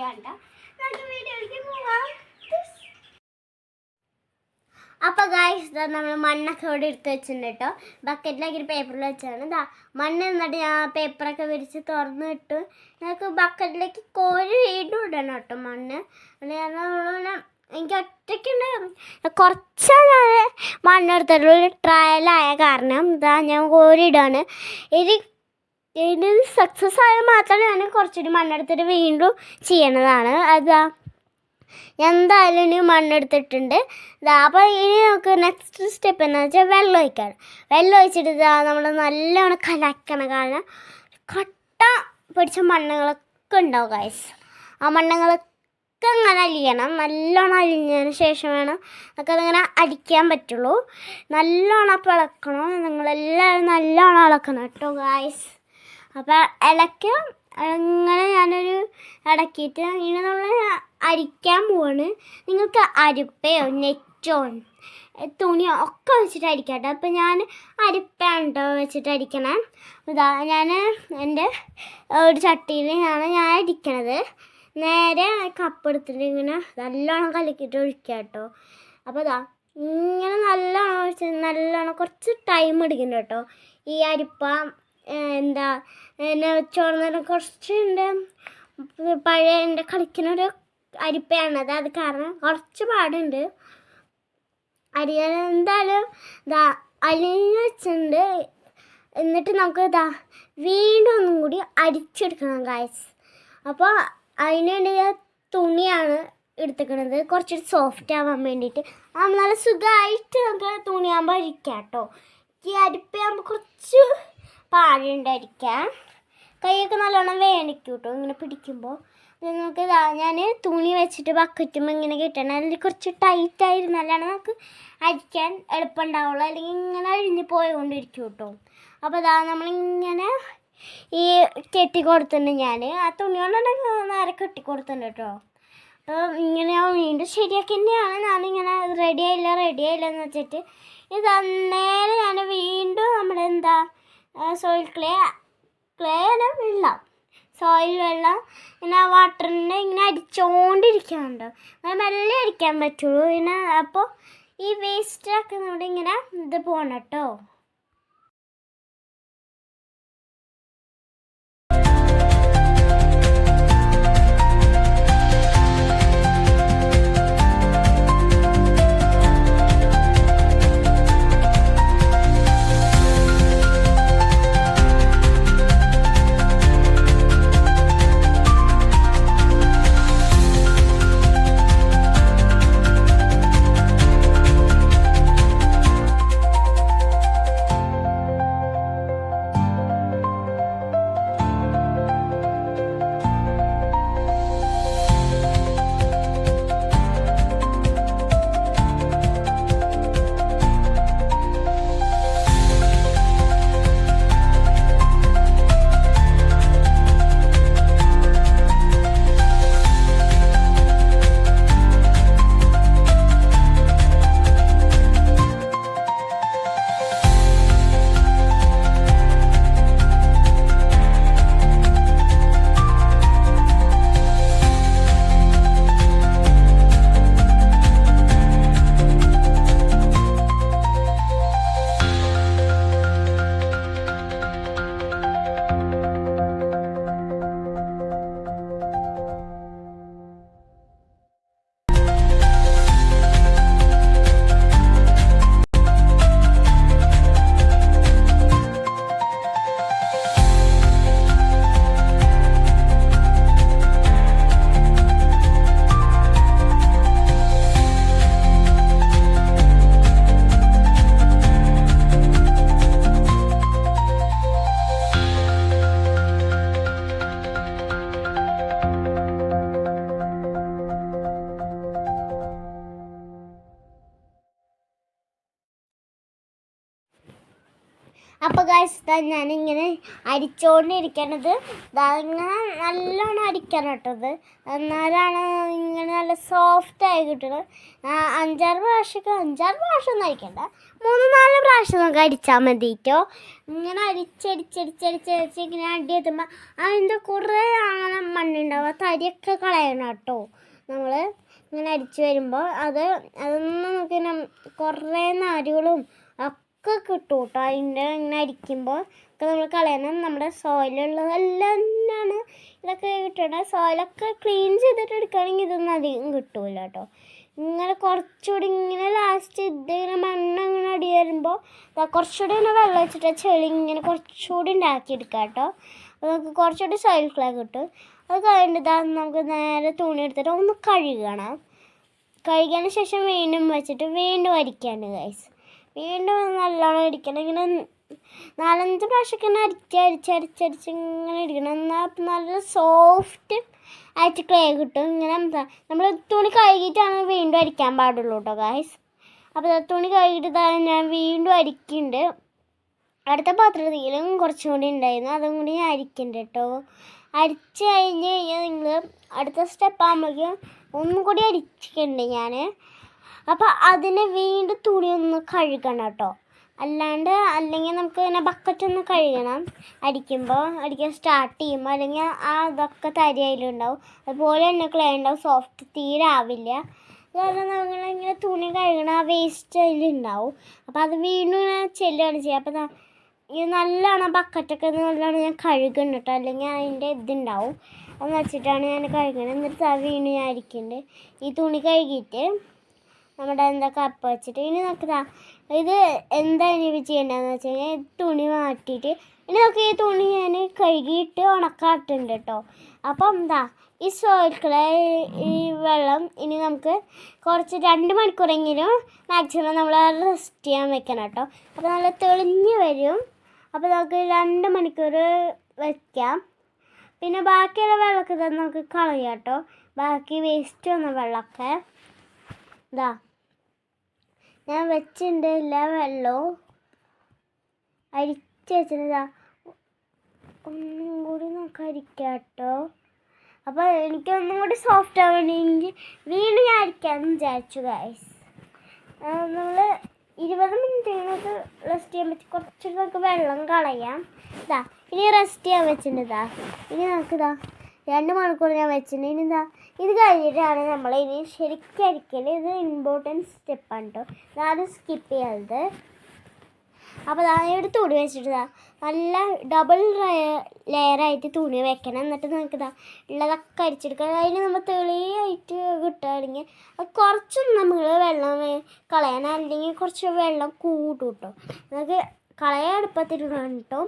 ചെയ്യാണ്ട നമുക്ക് വീഡിയോയിലേക്ക് പോവാം. അപ്പോൾ ഗായ്സ് നമ്മൾ മണ്ണൊക്കെ ഇവിടെ എടുത്ത് വെച്ചിട്ടുണ്ട് കേട്ടോ. ബക്കറ്റിലേക്ക് ഒരു പേപ്പറിൽ വെച്ചാണ് മണ്ണ്. എന്നിട്ട് ഞാൻ പേപ്പറൊക്കെ വിരിച്ച് തുറന്നിട്ട് ഞങ്ങൾക്ക് ബക്കറ്റിലേക്ക് കോരി വീണ്ടും ഇടണം കേട്ടോ മണ്ണ്. എനിക്ക് ഒറ്റയ്ക്കുണ്ട് കുറച്ചാണ് ഞാൻ മണ്ണെടുത്തിട്ടുള്ള ഒരു ട്രയലായ കാരണം ഞാൻ കോരിയിടാണ്. ഇത് സക്സസ് ആയാൽ മാത്രമേ ഞാൻ കുറച്ചുകൂടി മണ്ണെടുത്തിട്ട് വീണ്ടും ചെയ്യണതാണ്. എന്തായാലും ഇനി മണ്ണെടുത്തിട്ടുണ്ട്. അപ്പോൾ ഇനി നമുക്ക് നെക്സ്റ്റ് സ്റ്റെപ്പ് എന്താ വെച്ചാൽ വെള്ളം ഒഴിക്കണം. വെള്ളം ഒഴിച്ചിട്ട് നമ്മൾ നല്ലോണം കലക്കണം. കാരണം കട്ട പിടിച്ച മണ്ണുകളൊക്കെ ഉണ്ടാവും ഗൈസ്. ആ മണ്ണുകളൊക്കെ അങ്ങനെ അലിയണം. നല്ലോണം അലിഞ്ഞതിന് ശേഷം വേണം നമുക്കതിങ്ങനെ അടിക്കാൻ പറ്റുള്ളൂ. നല്ലോണം അപ്പോൾ ഇളക്കണം. നിങ്ങളെല്ലാവരും നല്ലോണം ഇളക്കണം കേട്ടോ ഗൈസ്. അപ്പോൾ ഇളക്കുക. അങ്ങനെ ഞാനൊരു ഇടക്കിയിട്ട് ഇങ്ങനെ നമ്മൾ അരിക്കാൻ പോവാണ്. നിങ്ങൾക്ക് അരിപ്പയോ നെറ്റോ തുണിയോ ഒക്കെ വെച്ചിട്ട് അരിക്കട്ടെ. അപ്പോൾ ഞാൻ അരിപ്പാണ് കേട്ടോ വെച്ചിട്ട് അരിക്കണേ. ഞാൻ എൻ്റെ ഒരു ചട്ടിയിലാണ് ഞാൻ അരിക്കണത്. നേരെ കപ്പ് എടുത്തിട്ട് ഇങ്ങനെ നല്ലോണം കലക്കിയിട്ട് ഒഴിക്കുക കേട്ടോ. അപ്പോൾ ഇങ്ങനെ നല്ലോണം ഒഴിച്ച് നല്ലോണം കുറച്ച് ടൈം എടുക്കുന്നുണ്ട് കേട്ടോ. ഈ അരിപ്പ എന്നെ ചോർന്ന കുറച്ചുണ്ട് പഴയ എൻ്റെ കളിക്കുന്നൊരു അരിപ്പയാണത്. അത് കാരണം കുറച്ച് പാടുണ്ട് അരിയാൻ. എന്തായാലും അലിഞ്ഞ് വെച്ചിട്ടുണ്ട്. എന്നിട്ട് നമുക്ക് വീണ്ടും ഒന്നും കൂടി അരിച്ചെടുക്കണം ഗായ്സ്. അപ്പോൾ അതിനുവേണ്ടി തുണിയാണ് എടുത്തിക്കണത്. കുറച്ചൊരു സോഫ്റ്റ് ആവാൻ വേണ്ടിയിട്ട്. നല്ല സുഖമായിട്ട് നമുക്ക് തുണിയാകുമ്പോൾ അരിക്കാം കേട്ടോ. ഈ അരിപ്പയാകുമ്പോൾ കുറച്ച് പാടുണ്ടായിരിക്കാം. കൈയൊക്കെ നല്ലോണം വേണിക്കും കേട്ടോ ഇങ്ങനെ പിടിക്കുമ്പോൾ. നമുക്ക് ഞാൻ തുണി വെച്ചിട്ട് ബക്കറ്റുമ്പോൾ ഇങ്ങനെ കിട്ടണം. അതിൽ കുറച്ച് ടൈറ്റായിരുന്നാലാണ് നമുക്ക് അരിക്കാൻ എളുപ്പമുണ്ടാവുള്ളൂ. അല്ലെങ്കിൽ ഇങ്ങനെ അഴിഞ്ഞ് പോയിക്കൊണ്ടിരിക്കും കേട്ടോ. അപ്പോൾ നമ്മളിങ്ങനെ ഈ കെട്ടി കൊടുത്തിട്ടുണ്ട്. ഞാൻ ആ തുണി കൊണ്ട് നേരെ കെട്ടി കൊടുത്തിട്ടുണ്ട് കേട്ടോ. അപ്പോൾ ഇങ്ങനെ വീണ്ടും ശരിയാക്കി തന്നെയാണ് ഞാനിങ്ങനെ റെഡിയായില്ല എന്ന് വെച്ചിട്ട് ഇത് അന്നേരം ഞാൻ വീണ്ടും നമ്മളെന്താ സോയിൽ വെള്ളം ഇങ്ങനെ വാട്ടറിൻ്റെ ഇങ്ങനെ അടിച്ചുകൊണ്ടിരിക്കുന്നുണ്ട്. അങ്ങനെ മെല്ലെ അടിക്കാൻ പറ്റുള്ളൂ. പിന്നെ അപ്പോൾ ഈ വേസ്റ്റൊക്കെ നമ്മുടെ ഇങ്ങനെ ഇത് പോകണം കേട്ടോ. അപ്പോൾ ഗൈസ് ഞാനിങ്ങനെ അരിച്ചുകൊണ്ടിരിക്കണത് ഇങ്ങനെ നല്ലോണം അരിക്കണം കേട്ടത്, എന്നാലാണ് ഇങ്ങനെ നല്ല സോഫ്റ്റായി കിട്ടുന്നത്. 5-6 പ്രാവശ്യം ഒന്നും അരിക്കണ്ട, 3-4 പ്രാവശ്യം നമുക്ക് അരിച്ചാൽ മതിട്ടോ. ഇങ്ങനെ അരിച്ചരിച്ചരിച്ചരിച്ചരിച്ച് ഇങ്ങനെ അടി എത്തുമ്പോൾ അതിൻ്റെ കുറേ അങ്ങനെ മണ്ണുണ്ടാവും, ആ തരിയൊക്കെ കളയണം കേട്ടോ. നമ്മൾ ഇങ്ങനെ അരിച്ച് വരുമ്പോൾ അതൊന്നും നമുക്ക് കുറേ നാരുകളും ഒക്കെ കിട്ടും കേട്ടോ. അതിൻ്റെ ഇങ്ങനെ അരിക്കുമ്പോൾ ഒക്കെ നമ്മൾ കളയണം. നമ്മുടെ സോയിലുള്ളതെല്ലാം തന്നെയാണ് ഇതൊക്കെ കിട്ടണം. സോയിലൊക്കെ ക്ലീൻ ചെയ്തിട്ട് എടുക്കുകയാണെങ്കിൽ ഇതൊന്നും അധികം കിട്ടൂല കേട്ടോ. ഇങ്ങനെ കുറച്ചുകൂടി ഇങ്ങനെ ലാസ്റ്റ് ഇതിങ്ങനെ മണ്ണ് ഇങ്ങനെ അടി വരുമ്പോൾ കുറച്ചുകൂടി ഇങ്ങനെ വെള്ളം വെച്ചിട്ട് ചെളി ഇങ്ങനെ കുറച്ചുകൂടി ഉണ്ടാക്കിയെടുക്കാം കേട്ടോ. അപ്പോൾ നമുക്ക് കുറച്ചുകൂടി സോയിൽ ക്ലേ കിട്ടും. അത് കഴിഞ്ഞിട്ട് നമുക്ക് നേരെ തുണി എടുത്തിട്ട് ഒന്ന് കഴുകണം. കഴുകിയതിന് ശേഷം വീണ്ടും വെച്ചിട്ട് വീണ്ടും അരിക്കാണ്ട് ഗൈസ്. വീണ്ടും നല്ലോണം അരിക്കണം. ഇങ്ങനെ 4-5 പ്രാവശ്യമൊക്കെ ഇങ്ങനെ അരിച്ചരിച്ചരിച്ച് ഇങ്ങനെ ഇരിക്കണം. എന്നാൽ നല്ല സോഫ്റ്റ് ആയിട്ട് ക്ലേ കിട്ടും. ഇങ്ങനെ നമ്മൾ തുണി കഴുകിയിട്ടാണ് വീണ്ടും അരിക്കാൻ പാടുള്ളൂ കേട്ടോ ഗൈസ്. അപ്പോൾ തുണി കഴുകിയിട്ട് ഞാൻ വീണ്ടും അരിക്കുന്നുണ്ട്. അടുത്ത പാത്രത്തിലും കുറച്ചും കൂടി ഉണ്ടായിരുന്നു, അതും കൂടി ഞാൻ അരിക്കുന്നുണ്ട് കേട്ടോ. അരിച്ച് കഴിഞ്ഞ് കഴിഞ്ഞാൽ നിങ്ങൾ അടുത്ത സ്റ്റെപ്പ് ആകുമ്പോഴേക്കും ഒന്നും കൂടി അരിച്ചിട്ടുണ്ട് ഞാൻ. അപ്പോൾ അതിനെ വീണ്ടും തുണി ഒന്ന് കഴുകണം കേട്ടോ. അല്ലെങ്കിൽ നമുക്ക് ഇങ്ങനെ ബക്കറ്റൊന്ന് കഴുകണം അടിക്കാൻ സ്റ്റാർട്ട് ചെയ്യുമ്പോൾ, അല്ലെങ്കിൽ അതൊക്കെ തരി അതിലുണ്ടാവും. അതുപോലെ തന്നെ ക്ലേ ഉണ്ടാവും, സോഫ്റ്റ് തീരെ ആവില്ല. കാരണം നമ്മളിങ്ങനെ തുണി കഴുകണം, ആ വേസ്റ്റ് അതിലുണ്ടാവും. അപ്പോൾ അത് വീണ്ടും ഇങ്ങനെ ചെല്ലുകയാണ് ചെയ്യുക. അപ്പോൾ ഇത് നല്ലോണം ബക്കറ്റൊക്കെ നല്ലോണം ഞാൻ കഴുകണം കേട്ടോ, അല്ലെങ്കിൽ അതിൻ്റെ ഇതുണ്ടാവും. അതെന്ന് വെച്ചിട്ടാണ് ഞാൻ കഴുകണം. എന്നിട്ട് വീണ്ടും ഞാൻ അരിക്കുന്നുണ്ട്. ഈ തുണി കഴുകിയിട്ട് നമ്മുടെ കപ്പ് വെച്ചിട്ട് ഇനി നമുക്ക് ഇത് എന്താ ഇനി ചെയ്യേണ്ടതെന്ന് വെച്ച് കഴിഞ്ഞാൽ തുണി മാറ്റിയിട്ട് ഇനി നമുക്ക് ഈ തുണി ഞാൻ കഴുകിയിട്ട് ഉണക്കാട്ടുണ്ട് കേട്ടോ. അപ്പം ഈ സോയിൽ ക്ലേ ഈ വെള്ളം ഇനി നമുക്ക് കുറച്ച് 2 മണിക്കൂറെങ്കിലും മാക്സിമം നമ്മൾ റെസ്റ്റ് ചെയ്യാൻ വെക്കണം കേട്ടോ. അപ്പോൾ നല്ല തെളിഞ്ഞ് വരും. അപ്പോൾ നമുക്ക് 2 മണിക്കൂർ വയ്ക്കാം. പിന്നെ ബാക്കിയുള്ള വെള്ളമൊക്കെ തന്നെ നമുക്ക് കളയാം കേട്ടോ. ബാക്കി വേസ്റ്റ് വന്ന വെള്ളമൊക്കെ ഞാൻ വെച്ചിട്ടുണ്ട്. എല്ലാ വെള്ളവും അരിച്ച് വെച്ചിട്ട് ഒന്നും കൂടി നമുക്ക് അരിക്കാം കേട്ടോ. അപ്പോൾ എനിക്കൊന്നും കൂടി സോഫ്റ്റ് ആവണമെങ്കിൽ വീണ്ടും ഞാൻ അരിക്കാമെന്ന് വിചാരിച്ചു ഗൈസ്. നമ്മൾ 20 മിനിറ്റ് നമുക്ക് റെസ്റ്റ് ചെയ്യാൻ പറ്റും. കുറച്ചുകൂടി നമുക്ക് വെള്ളം കളയാം. ഇനി റെസ്റ്റ് ചെയ്യാൻ വെച്ചിട്ടുണ്ട്. ഇനി നമുക്ക് 2 മണിക്കൂർ ഞാൻ വെച്ചിട്ടുണ്ട്. ഇനി ഇത് കഴിഞ്ഞിട്ടാണ് നമ്മൾ ഇനി ശരിക്കും അരിക്കൽ. ഇത് ഇമ്പോർട്ടൻറ്റ് സ്റ്റെപ്പാണ് കേട്ടോ, ഞാനും സ്കിപ്പ് ചെയ്യരുത്. അപ്പോൾ ഇവിടെ തുണി വെച്ചിട്ട് നല്ല ഡബിൾ ലെയറായിട്ട് തുണി വെക്കണം. എന്നിട്ട് നമുക്ക് ഉള്ളതൊക്കെ അരിച്ചെടുക്കണം. അതിന് നമ്മൾ തെളിയായിട്ട് കിട്ടുകയാണെങ്കിൽ അത് കുറച്ചൊന്നും നമ്മൾ വെള്ളം കളയാൻ, അല്ലെങ്കിൽ കുറച്ച് വെള്ളം കൂട്ടും കേട്ടോ. നമുക്ക് കളയാൻ എളുപ്പത്തിലാണ് കേട്ടോ.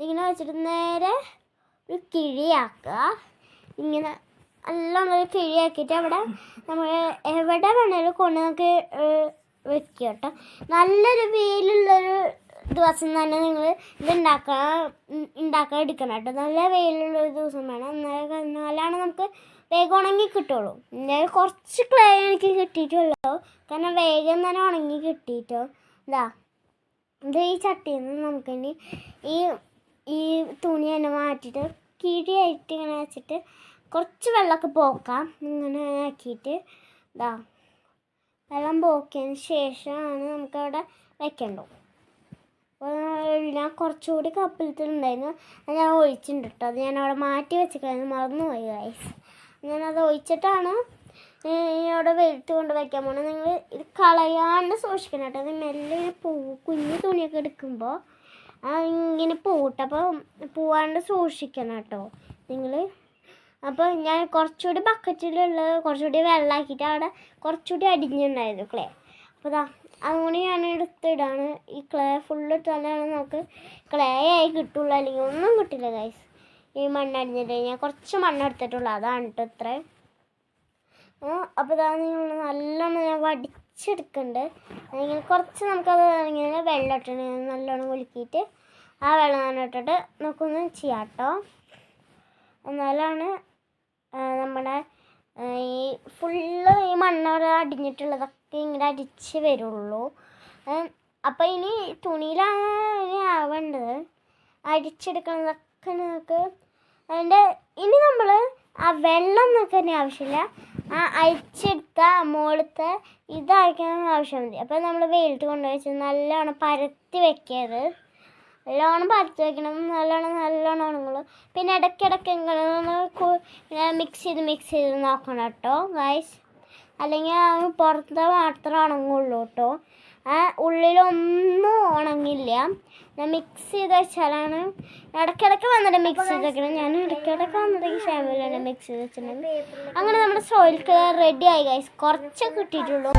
ഇങ്ങനെ വെച്ചിട്ട് നേരെ ഒരു കിഴിയാക്കുക. ഇങ്ങനെ നല്ലോണം ഒരു കിഴിയാക്കിയിട്ട് അവിടെ നമ്മൾ എവിടെ വേണേലും കൊണ്ട് നമുക്ക് വെക്കുക കേട്ടോ. നല്ലൊരു വെയിലുള്ളൊരു ദിവസം തന്നെ നിങ്ങൾ ഇത് ഉണ്ടാക്കാൻ എടുക്കണം കേട്ടോ. നല്ല വെയിലുള്ളൊരു ദിവസം വേണം, എന്നാലാണ് നമുക്ക് വേഗം ഉണങ്ങി കിട്ടുള്ളൂ. പിന്നെ കുറച്ച് ക്ലേ എനിക്ക് കിട്ടിയിട്ടുള്ളൂ, കാരണം വേഗം തന്നെ ഉണങ്ങി കിട്ടിയിട്ടോ. ഇത് ഈ ചട്ടിയിൽ നിന്ന് നമുക്കിനി ഈ തുണി തന്നെ മാറ്റിയിട്ട് കിഴിയായിട്ട് ഇങ്ങനെ വെച്ചിട്ട് കുറച്ച് വെള്ളമൊക്കെ പോക്കാം. ഇങ്ങനെ ആക്കിയിട്ട് വെള്ളം പോക്കിയതിന് ശേഷമാണ് നമുക്കവിടെ വെക്കേണ്ടത്. അപ്പോൾ ഞാൻ കുറച്ചുകൂടി കപ്പിലത്തിലുണ്ടായിരുന്നു, അത് ഞാൻ ഒഴിച്ചിട്ടുണ്ട് കേട്ടോ. അത് ഞാൻ അവിടെ മാറ്റി വെച്ചിട്ടായിരുന്നു, മറന്നുപോയി ഗൈസ്. ഞാനത് ഒഴിച്ചിട്ടാണ് അവിടെ വെയിലത്ത് കൊണ്ട് വയ്ക്കാൻ പോകണം. നിങ്ങൾ ഇത് കളയാണ്ട് സൂക്ഷിക്കണം കേട്ടോ. അത് മെല്ലെ കുഞ്ഞു തുണിയൊക്കെ എടുക്കുമ്പോൾ ഇങ്ങനെ പൂട്ടപ്പോൾ പോവാണ്ട് സൂക്ഷിക്കണം കേട്ടോ നിങ്ങൾ. അപ്പോൾ ഞാൻ കുറച്ചുകൂടി ബക്കറ്റിലുള്ളത് കുറച്ചുകൂടി വെള്ളമാക്കിയിട്ട് അവിടെ കുറച്ചുകൂടി അടിഞ്ഞിട്ടുണ്ടായിരുന്നു ക്ലേ. അപ്പോൾ അതുകൊണ്ട് ഞാൻ എടുത്തിടാണ്. ഈ ക്ലേ ഫുള്ള് ഇട്ടാലാണ് നമുക്ക് ക്ലേ ആയി കിട്ടുള്ളൂ, അല്ലെങ്കിൽ ഒന്നും കിട്ടില്ല ഗൈസ്. ഈ മണ്ണടിഞ്ഞിട്ട് ഞാൻ കുറച്ച് മണ്ണെടുത്തിട്ടുള്ളൂ, അതാണ് കേട്ടോ ഇത്ര. അപ്പോൾ നിങ്ങൾ നല്ലോണം ഞാൻ വടിച്ചെടുക്കുന്നുണ്ട്. അല്ലെങ്കിൽ കുറച്ച് നമുക്കത് ഇങ്ങനെ വെള്ളം ഇട്ടിട്ട് നല്ലോണം കുലുക്കിയിട്ട് ആ വെള്ളം തന്നെ ഇട്ടിട്ട് നമുക്കൊന്ന് ചെയ്യാം കേട്ടോ. എന്നാലാണ് നമ്മുടെ ഈ ഫുള്ള് ഈ മണ്ണോട് അടിഞ്ഞിട്ടുള്ളതൊക്കെ ഇങ്ങനെ അടിച്ച് വരുള്ളൂ. അപ്പോൾ ഇനി തുണിയിലാണ് ഇനി ആവേണ്ട അടിച്ചെടുക്കണതൊക്കെ നമുക്ക് അതിൻ്റെ ഇനി നമ്മൾ ആ വെള്ളം നിൽക്കാൻ ആവശ്യമില്ല. ആ അരിച്ചെടുത്ത മുകളിലത്തെ ഇതാക്കാൻ ആവശ്യം മതി. അപ്പോൾ നമ്മൾ വെയിലത്ത് കൊണ്ടുവച്ച് നല്ലോണം പരത്തി വെക്കരുത്. നല്ലോണം പരത്തി വെക്കണം. നല്ലോണം ഉണങ്ങുള്ളൂ. പിന്നെ ഇടയ്ക്കിടയ്ക്ക് ഇങ്ങനെ മിക്സ് ചെയ്ത് നോക്കണം കേട്ടോ ഗൈസ്. അല്ലെങ്കിൽ അത് പുറത്ത് മാത്രമേ ഉണങ്ങുള്ളൂ കേട്ടോ. ഉള്ളിലൊന്നും ഉണങ്ങില്ല. ഞാൻ മിക്സ് ചെയ്ത് വെച്ചാലാണ് ഇടയ്ക്കിടയ്ക്ക് വന്നിട്ട് മിക്സ് ചെയ്ത് വെക്കണം. ഞാൻ ഇടയ്ക്കിടയ്ക്ക് വന്നിട്ട് ഈ ഷാമ്പൂലാണ് മിക്സ് ചെയ്ത് വെച്ചിട്ടുണ്ട്. അങ്ങനെ നമ്മുടെ സോയിൽ കളർ റെഡി ആയി ഗൈസ്. കുറച്ചേ കിട്ടിയിട്ടുള്ളൂ.